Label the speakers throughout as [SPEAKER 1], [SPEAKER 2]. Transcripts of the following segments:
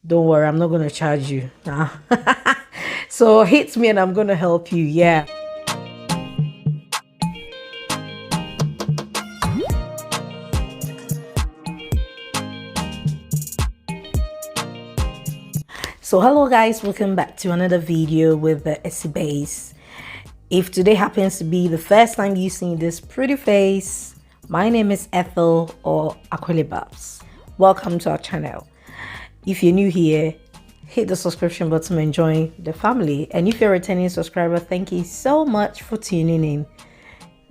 [SPEAKER 1] Don't worry, I'm not going to charge you. Nah. So hit me and I'm going to help you. Yeah. So hello guys, welcome back to another video with the SC Base. If today happens to be the first time you see this pretty face, my name is Ethel or Akwele Babs. Welcome to our channel. If you're new here, hit the subscription button and join the family. And if you're a returning subscriber, thank you so much for tuning in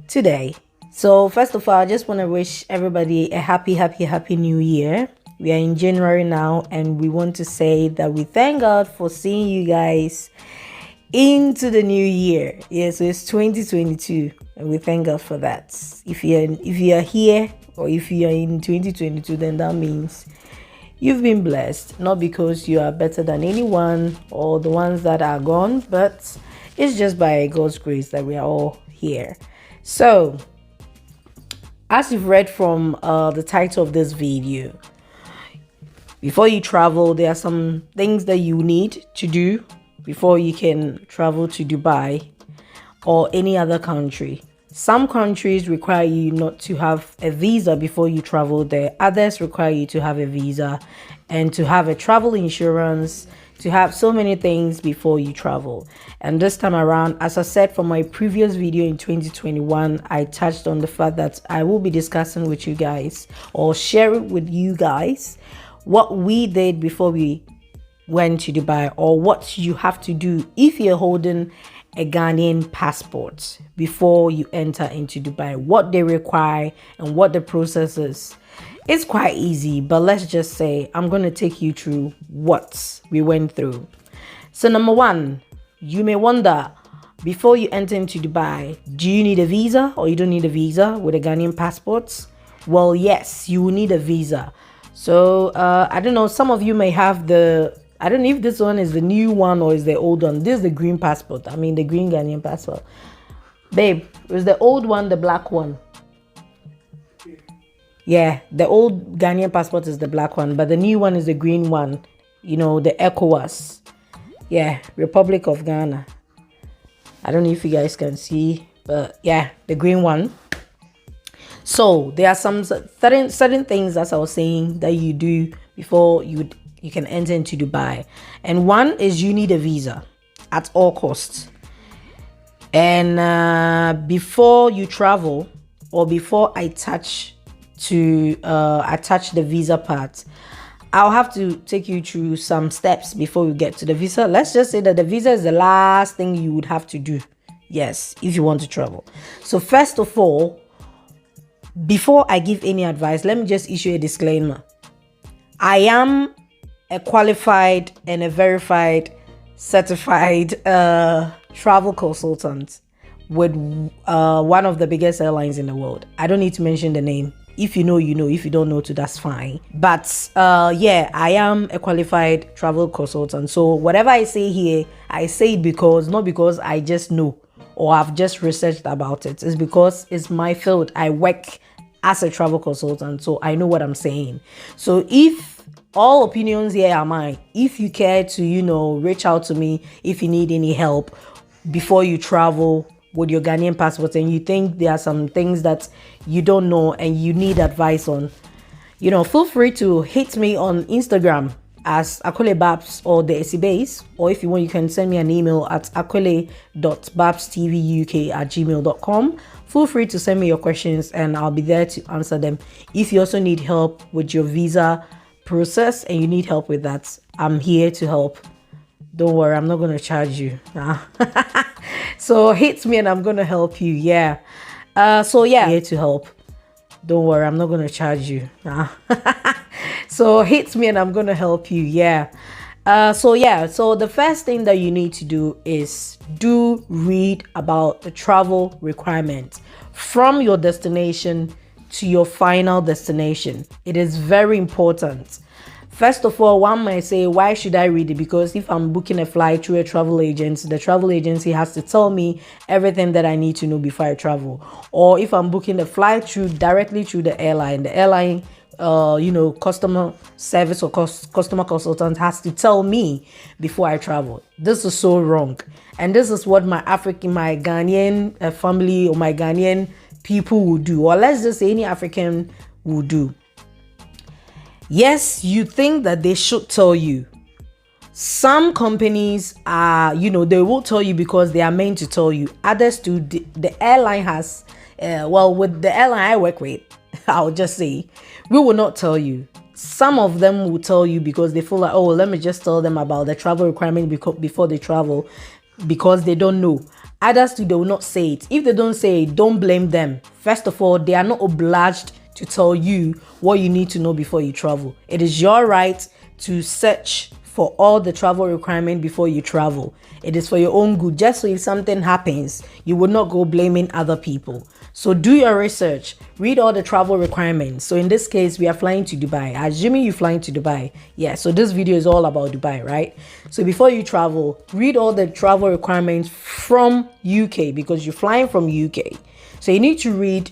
[SPEAKER 1] today. So first of all, I just want to wish everybody a happy new year. We are in January now, and we want to say that we thank God for seeing you guys into the new year. Yeah, so it's 2022, and we thank God for that. If you are here or if you are in 2022, then that means you've been blessed, not because you are better than anyone or the ones that are gone, but it's just by God's grace that we are all here. So, as you've read from the title of this video, before you travel, there are some things that you need to do before you can travel to Dubai or any other country. Some countries require you not to have a visa before you travel there. Others require you to have a visa and to have a travel insurance, to have so many things before you travel. And this time around, as I said from my previous video in 2021, I touched on the fact that I will be discussing with you guys or sharing with you guys what we did before we went to Dubai, or what you have to do if you're holding a Ghanaian passport before you enter into Dubai, what they require and what the process is. It's quite easy, but let's just say I'm going to take you through what we went through. So number one, you may wonder, before you enter into Dubai, do you need a visa or you don't need a visa with a Ghanaian passport? Well, yes, you will need a visa. So I don't know, some of you may have I don't know if this one is the new one or is the old one. This is the green passport. I mean the green Ghanaian passport. Babe, is the old one the black one? Yeah, the old Ghanaian passport is the black one, but the new one is the green one. You know, the ECOWAS. Yeah, Republic of Ghana. I don't know if you guys can see, but yeah, the green one. So there are some certain things, as I was saying, that you do before you can enter into Dubai. And one is you need a visa at all costs. And before you travel, or before I touch the visa part, I'll have to take you through some steps before we get to the visa. Let's just say that the visa is the last thing you would have to do. Yes, if you want to travel. So first of all, before I give any advice, let me just issue a disclaimer. I am a qualified and a verified, certified travel consultant with one of the biggest airlines in the world. I don't need to mention the name. If you know, you know. If you don't know, too, that's fine. But yeah, I am a qualified travel consultant. So whatever I say here, I say it not because I just know or I've just researched about it. It's because it's my field. I work as a travel consultant, so I know what I'm saying. So if all opinions here are mine, if you care to, reach out to me if you need any help before you travel with your Ghanaian passport and you think there are some things that you don't know and you need advice on, feel free to hit me on Instagram as Akwele Babs or the SC Base, or if you want, you can send me an email at akwele.babstvuk@gmail.com. Feel free to send me your questions and I'll be there to answer them. If you also need help with your visa process and you need help with that, I'm here to help. Don't worry, I'm not going to charge you. So hit me and I'm going to help you. Yeah. So yeah, I'm here to help. Don't worry, I'm not going to charge you. So hit me and I'm going to help you. Yeah. So the first thing that you need to do is read about the travel requirements from your destination to your final destination. It is very important. First of all, one might say, why should I read it? Because if I'm booking a flight through a travel agency, the travel agency has to tell me everything that I need to know before I travel. Or if I'm booking a flight directly through the airline customer service or customer consultant has to tell me before I travel. This is so wrong. And this is what my Ghanaian family or my Ghanaian people will do, or let's just say any African will do. Yes, you think that they should tell you. Some companies are, they will tell you because they are meant to tell you. Others do. The airline has, with the airline I work with, I'll just say, we will not tell you. Some of them will tell you because they feel like, oh, let me just tell them about the travel requirement before they travel, because they don't know. Others too, they will not say it. If they don't say it, don't blame them. First of all, they are not obliged to tell you what you need to know before you travel. It is your right to search for all the travel requirement before you travel. It is for your own good, just so if something happens, you will not go blaming other people. So do your research, read all the travel requirements. So in this case, we are flying to Dubai. Assuming you're flying to Dubai. Yeah, so this video is all about Dubai, right? So before you travel, read all the travel requirements from UK, because you're flying from UK. So you need to read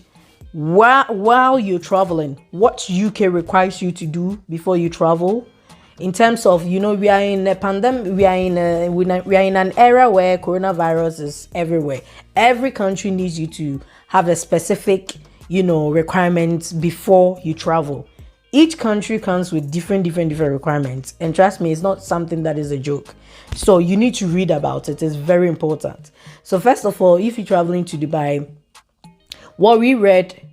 [SPEAKER 1] while you're traveling what UK requires you to do before you travel. In terms of, we are in a pandemic, we are in an era where coronavirus is everywhere. Every country needs you to have a specific, requirements before you travel. Each country comes with different requirements. And trust me, it's not something that is a joke. So you need to read about it. It's very important. So first of all, if you're traveling to Dubai, what we read,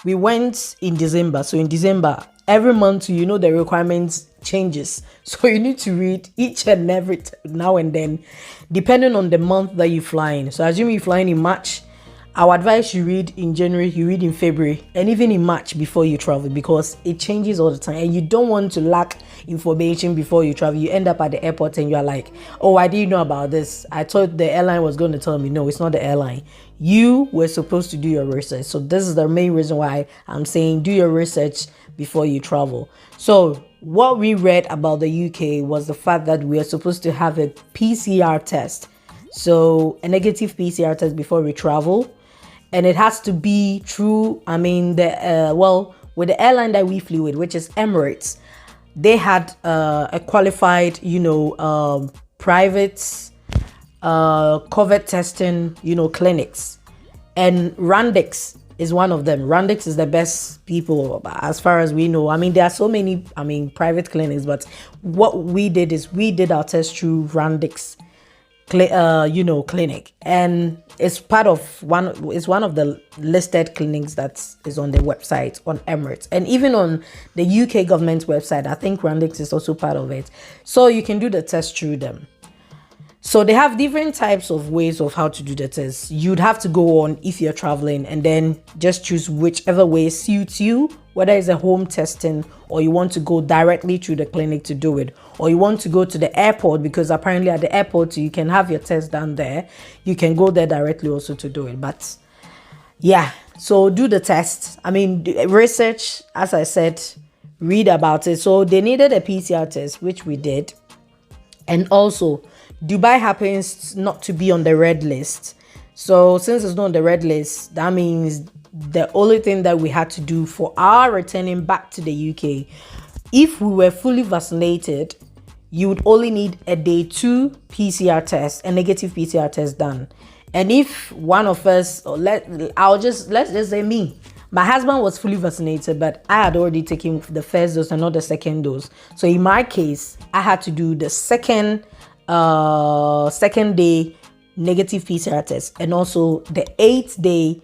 [SPEAKER 1] we went in December. So in December, every month, the requirements changes. So you need to read each and every now and then, depending on the month that you're flying. So assuming you're flying in March, our advice, you read in January, you read in February, and even in March before you travel, because it changes all the time. And you don't want to lack information before you travel. You end up at the airport and you're like, oh, I didn't know about this. I thought the airline was going to tell me. No, it's not the airline. You were supposed to do your research. So this is the main reason why I'm saying do your research before you travel. So what we read about the UK was the fact that we are supposed to have a PCR test. So a negative PCR test before we travel. And it has to be true. I mean, with the airline that we flew with, which is Emirates, they had a qualified, private COVID testing, clinics. And Randix is one of them. Randix is the best people as far as we know. I mean, there are so many, private clinics, but what we did is we did our test through Randix clinic, and it's one of the listed clinics that is on the website on Emirates, and even on the UK government website. I think Randix is also part of it, so you can do the test through them. So they have different types of ways of how to do the test. You'd have to go on if you're traveling and then just choose whichever way suits you, whether it's a home testing or you want to go directly to the clinic to do it, or you want to go to the airport, because apparently at the airport you can have your test done there. You can go there directly also to do it. But yeah, so do the test. Research, as I said, read about it. So they needed a PCR test, which we did. And also, Dubai happens not to be on the red list. So since it's not on the red list, that means the only thing that we had to do for our returning back to the UK, if we were fully vaccinated, you would only need a day 2 PCR test, a negative PCR test done. And if one of us, let's just say me, my husband was fully vaccinated, but I had already taken the first dose and not the second dose. So in my case, I had to do the second day negative PCR test, and also the 8th day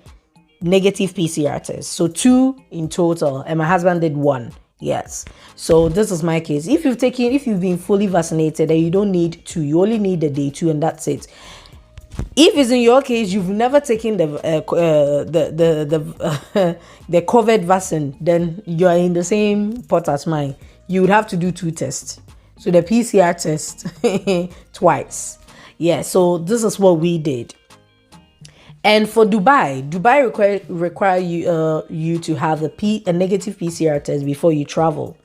[SPEAKER 1] negative PCR test. So 2 in total, and my husband did 1. Yes. So this is my case. If you've been fully vaccinated, then you don't need 2. You only need the day 2, and that's it. If it's in your case, you've never taken the COVID vaccine, then you are in the same pot as mine. You would have to do 2 tests. So the PCR test twice. Yeah, so this is what we did. And for Dubai require you to have a negative PCR test before you travel.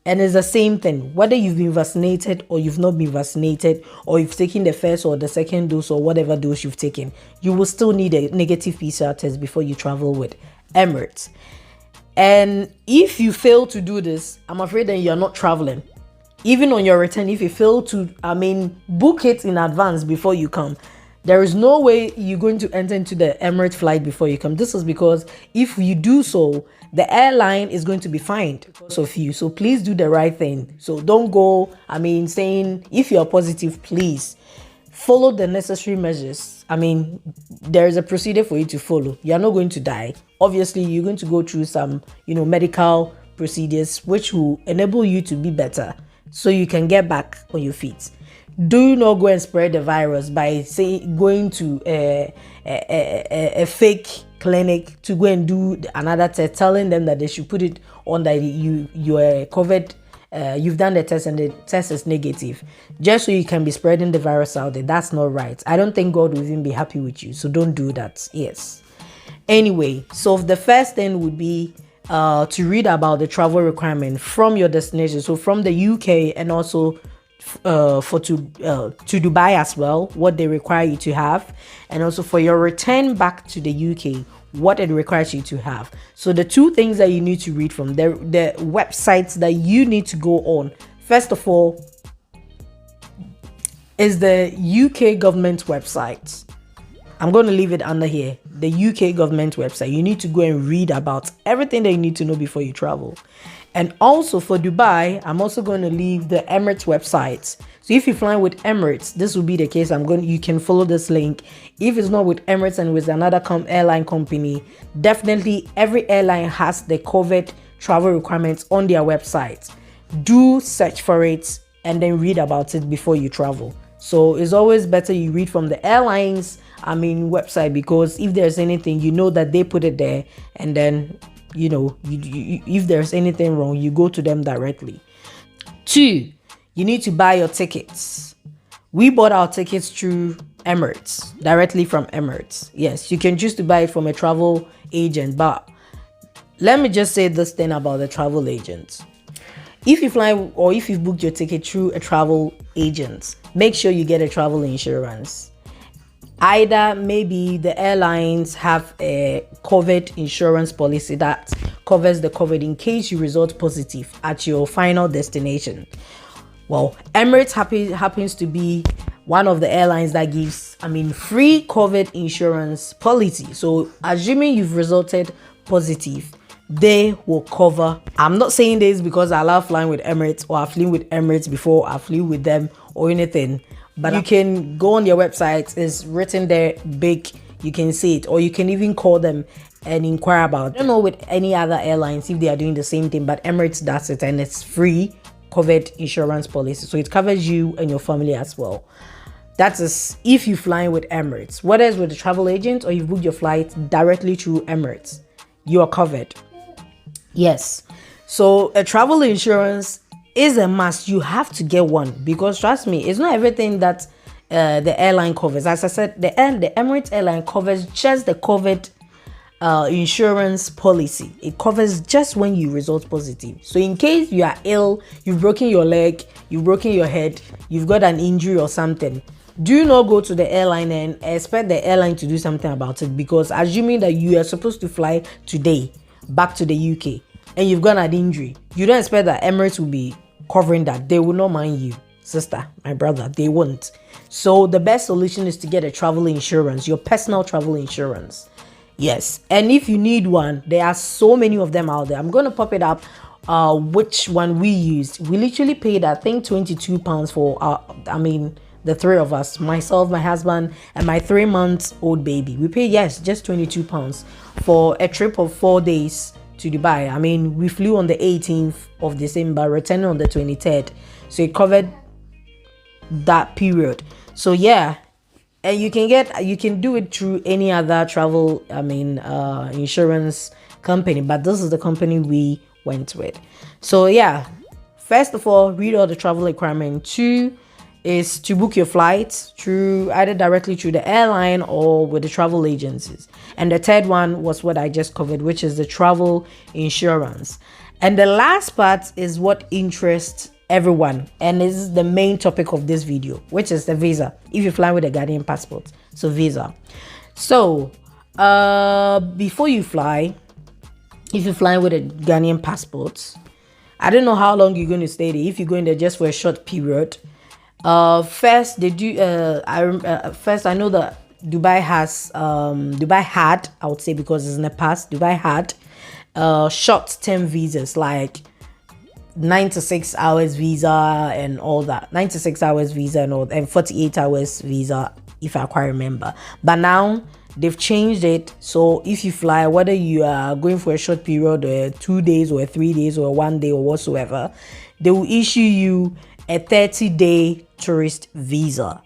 [SPEAKER 1] And it's the same thing, whether you've been vaccinated or you've not been vaccinated, or you've taken the first or the second dose or whatever dose you've taken, you will still need a negative PCR test before you travel with Emirates. And if you fail to do this, I'm afraid then you're not traveling. Even on your return, if you fail to, book it in advance before you come, there is no way you're going to enter into the Emirates flight before you come. This is because if you do so, the airline is going to be fined because of you. So please do the right thing. So don't go, saying if you're positive, please follow the necessary measures. There is a procedure for you to follow. You're not going to die. Obviously, you're going to go through some, medical procedures which will enable you to be better so you can get back on your feet. Do not go and spread the virus by going to a fake clinic to go and do another test, telling them that they should put it on that you are COVID. You've done the test and the test is negative, just so you can be spreading the virus out there. That's not right. I don't think God will even be happy with you, so don't do that. Yes. Anyway, so the first thing would be to read about the travel requirement from your destination. So from the UK and also to Dubai as well, what they require you to have, and also for your return back to the UK, what it requires you to have. So the two things that you need to read from the websites that you need to go on, first of all, is the UK government website. I'm going to leave it under here, the UK government website. You need to go and read about everything that you need to know before you travel. And also for Dubai, I'm also going to leave the Emirates website. So if you're flying with Emirates, this will be the case. You can follow this link. If it's not with Emirates and with another airline company, definitely every airline has the COVID travel requirements on their website. Do search for it and then read about it before you travel. So it's always better you read from the airlines, website, because if there's anything, that they put it there, and then if there's anything wrong, you go to them directly. 2, you need to buy your tickets. We bought our tickets through Emirates, directly from Emirates. Yes, you can choose to buy it from a travel agent, but let me just say this thing about the travel agents. If you fly or if you've booked your ticket through a travel agent, make sure you get a travel insurance. Either maybe the airlines have a COVID insurance policy that covers the COVID in case you result positive at your final destination. Well, Emirates happens to be one of the airlines that gives, free COVID insurance policy. So assuming you've resulted positive, they will cover. I'm not saying this because I love flying with Emirates or I flew with Emirates before I flew with them or anything, but you can go on their website. It's written there big. You can see it, or you can even call them and inquire about. I don't know with any other airlines if they are doing the same thing, but Emirates does it, and it's free COVID insurance policy, so it covers you and your family as well. That is if you're flying with Emirates. Whether it's with a travel agent or you book your flight directly through Emirates, you are covered. Yes. So a travel insurance is a must. You have to get one, because trust me, it's not everything that the airline covers. As I said, the Emirates airline covers just the COVID insurance policy. It covers just when you result positive. So in case you are ill, you've broken your leg, you've broken your head, you've got an injury or something, do not go to the airline and expect the airline to do something about it, because assuming that you are supposed to fly today back to the UK and you've got an injury, you don't expect that Emirates will be covering that. They will not mind you, sister, my brother, they won't. So the best solution is to get a travel insurance, your personal travel insurance. Yes, and if you need one, there are so many of them out there. I'm going to pop it up which one we used. We literally paid, I think, £22 for the three of us, myself, my husband, and my 3-month-old baby. We paid, yes, just £22 for a trip of 4 days to Dubai. We flew on the 18th of December, returning on the 23rd. So it covered that period. So yeah, and you can do it through any other travel insurance company, but this is the company we went with. So yeah, first of all, read all the travel requirement. 2 is to book your flights through either directly through the airline or with the travel agencies. And the third one was what I just covered, which is the travel insurance. And the last part is what interests everyone, and this is the main topic of this video, which is the visa. If you fly with a Ghanaian passport, so visa. So before you fly, if you're flying with a Ghanaian passport, I don't know how long you're going to stay there. If you're going there just for a short period, first they do. First I know that Dubai had, I would say, because it's in the past, Dubai had short-term visas like 96 hours visa and all that, 96 hours visa and all, and 48 hours visa, if I quite remember. But now they've changed it, so if you fly, whether you are going for a short period or 2 days or 3 days or 1 day or whatsoever, they will issue you a 30-day tourist visa.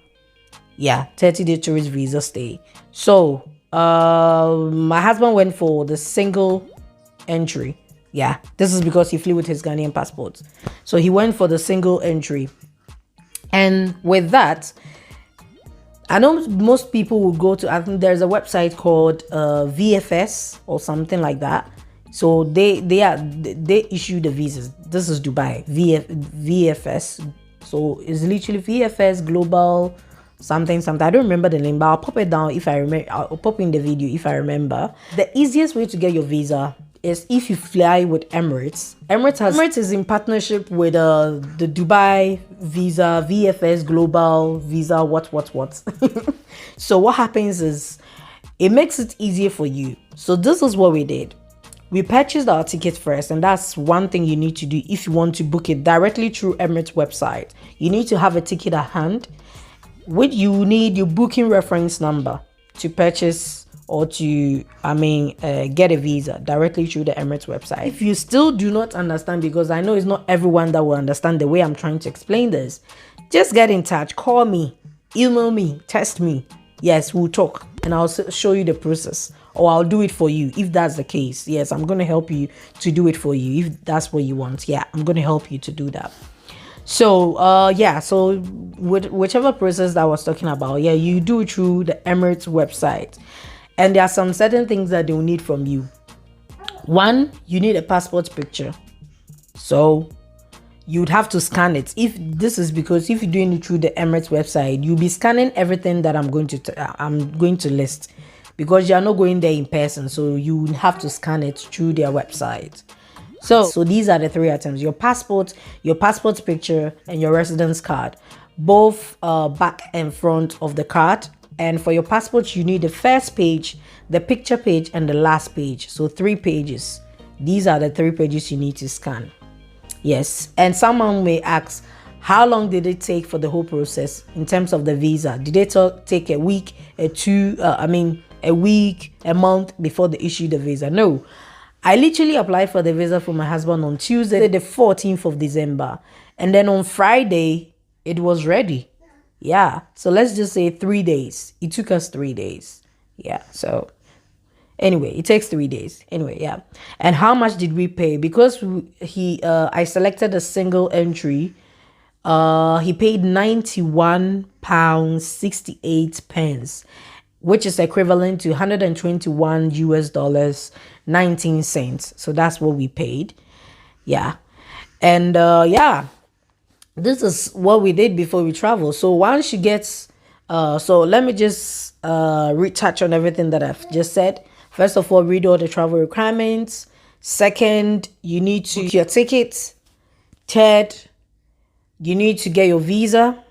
[SPEAKER 1] Yeah, 30-day tourist visa stay. So my husband went for the single entry. Yeah, this is because he flew with his Ghanaian passport, so he went for the single entry. And with that, I know most people will go to, I think there's a website called VFS or something like that. So they issue the visas. This is Dubai, VFS. So it's literally VFS Global something. I don't remember the name, but I'll pop it down if I remember. I'll pop in the video if I remember. The easiest way to get your visa is if you fly with Emirates. Emirates is in partnership with the Dubai visa, VFS Global visa, what. So what happens is it makes it easier for you. So this is what we did. We purchased our ticket first, and that's one thing you need to do if you want to book it directly through Emirates website. You need to have a ticket at hand, which you need your booking reference number to purchase or to get a visa directly through the Emirates website. If you still do not understand, because I know it's not everyone that will understand the way I'm trying to explain this, just get in touch, call me, email me, text me. Yes, we'll talk and I'll show you the process, or I'll do it for you if that's the case. Yes, I'm going to help you to do it for you if that's what you want. Yeah, I'm going to help you to do that. So so with whichever process that I was talking about, yeah, you do it through the Emirates website. And there are some certain things that they will need from you. One, you need a passport picture. So you'd have to scan it. If you're doing it through the Emirates website, you'll be scanning everything that I'm going to list, because you're not going there in person. So you have to scan it through their website. So these are the 3 items: your passport picture, and your residence card, both back and front of the card. And for your passport, you need the first page, the picture page, and the last page. So 3 pages. These are the 3 pages you need to scan. Yes. And someone may ask, how long did it take for the whole process in terms of the visa? Did it take a week, a week, a month before they issue the visa? No. I literally applied for the visa for my husband on Tuesday, the 14th of December. And then on Friday, it was ready. Yeah, so let's just say 3 days. It took us 3 days. Yeah, so anyway, it takes 3 days. Anyway, yeah. And how much did we pay? Because I selected a single entry. He paid £91.68, which is equivalent to 121 US dollars 19 cents. So that's what we paid. Yeah, and this is what we did before we travel. So once you get so let me just retouch on everything that I've just said. First of all, read all the travel requirements. Second, you need to book your tickets. Third, you need to get your visa.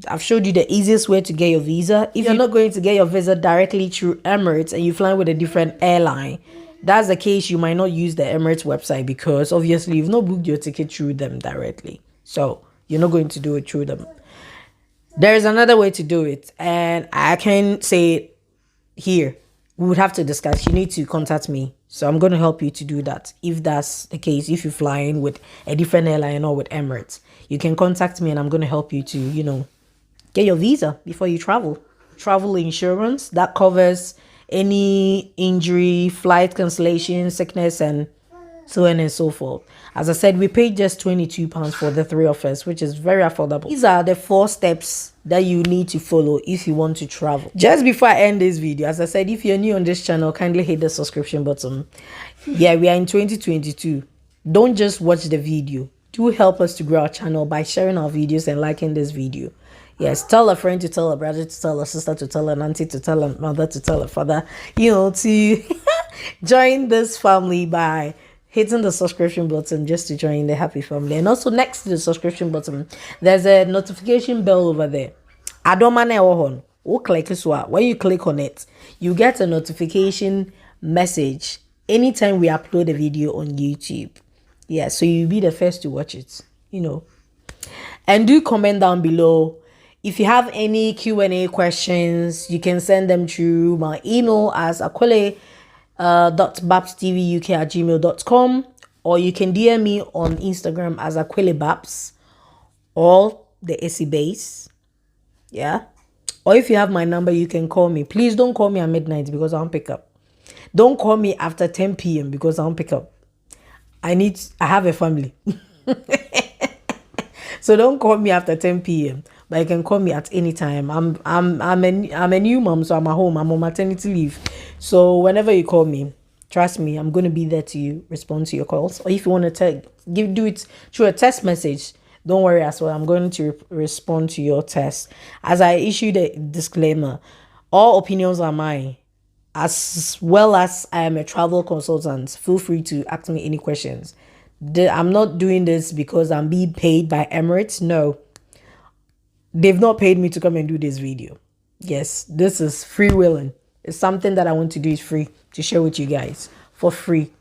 [SPEAKER 1] I've showed you the easiest way to get your visa. If you're not going to get your visa directly through Emirates and you're flying with a different airline, that's the case, you might not use the Emirates website, because obviously you've not booked your ticket through them directly. So you're not going to do it through them. There is another way to do it, and I can say it here. We would have to discuss. You need to contact me. So I'm going to help you to do that. If that's the case, if you're flying with a different airline or with Emirates, you can contact me and I'm going to help you to, get your visa before you travel. Travel insurance, that covers any injury, flight cancellation, sickness, and so on and so forth. As I said, we paid just £22 for the 3 of us, which is very affordable. These are the 4 steps that you need to follow if you want to travel. Just before I end this video, as I said, if you're new on this channel, kindly hit the subscription button. Yeah, we are in 2022. Don't just watch the video. Do help us to grow our channel by sharing our videos and liking this video. Yes, tell a friend to tell a brother to tell a sister to tell an auntie to tell a mother to tell a father, to Join this family by hitting the subscription button just to join the happy family. And also next to the subscription button, there's a notification bell over there. When you click on it, you get a notification message anytime we upload a video on YouTube. Yeah, so you'll be the first to watch it, And do comment down below. If you have any Q&A questions, you can send them through my email as aquile.babstvuk@gmail.com, or you can DM me on Instagram as aquilebabs or the AC base. Yeah. Or if you have my number, you can call me. Please don't call me at midnight because I won't pick up. Don't call me after 10 p.m. because I won't pick up. I have a family. So don't call me after 10 p.m. But you can call me at any time. I'm a new mom, so I'm at home. I'm on maternity leave. So whenever you call me, trust me, I'm going to be there to respond to your calls. Or if you want to do it through a text message, don't worry as well. I'm going to respond to your text. As I issued a disclaimer, all opinions are mine. As well as I am a travel consultant, feel free to ask me any questions. I'm not doing this because I'm being paid by Emirates. No, they've not paid me to come and do this video. Yes, this is free willing. It's something that I want to do is free to share with you guys for free.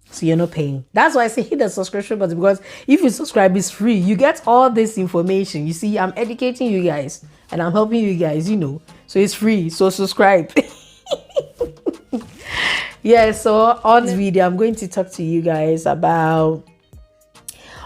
[SPEAKER 1] So you're not paying. That's why I say hit the subscription button, because if you subscribe, it's free. You get all this information. You see, I'm educating you guys and I'm helping you guys, So it's free. So subscribe. Yeah, so on this video, I'm going to talk to you guys about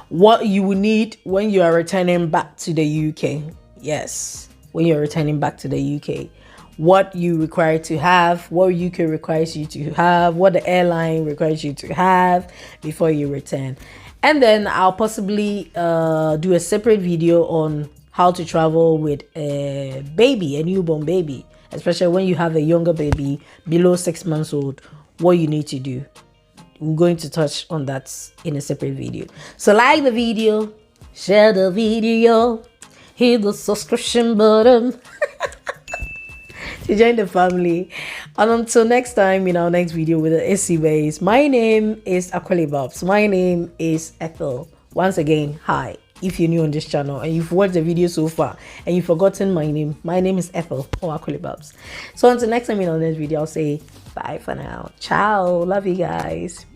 [SPEAKER 1] what you will need when you are returning back to the UK. Yes, when you're returning back to the UK. What you require to have, what UK requires you to have, what the airline requires you to have before you return. And then I'll possibly do a separate video on how to travel with a baby, a newborn baby, especially when you have a younger baby below 6 months old, what you need to do. I'm going to touch on that in a separate video. So like the video, share the video, hit the subscription button to join the family. And until next time, in our next video with the SC base, my name is Aquile Babs. My name is Ethel. Once again, hi. If you're new on this channel and you've watched the video so far and you've forgotten my name is Ethel or Aquile Babs. So until next time in our next video, I'll say bye for now. Ciao. Love you guys.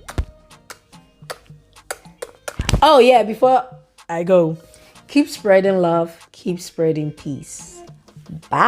[SPEAKER 1] Oh yeah, before I go, keep spreading love, keep spreading peace. Bye.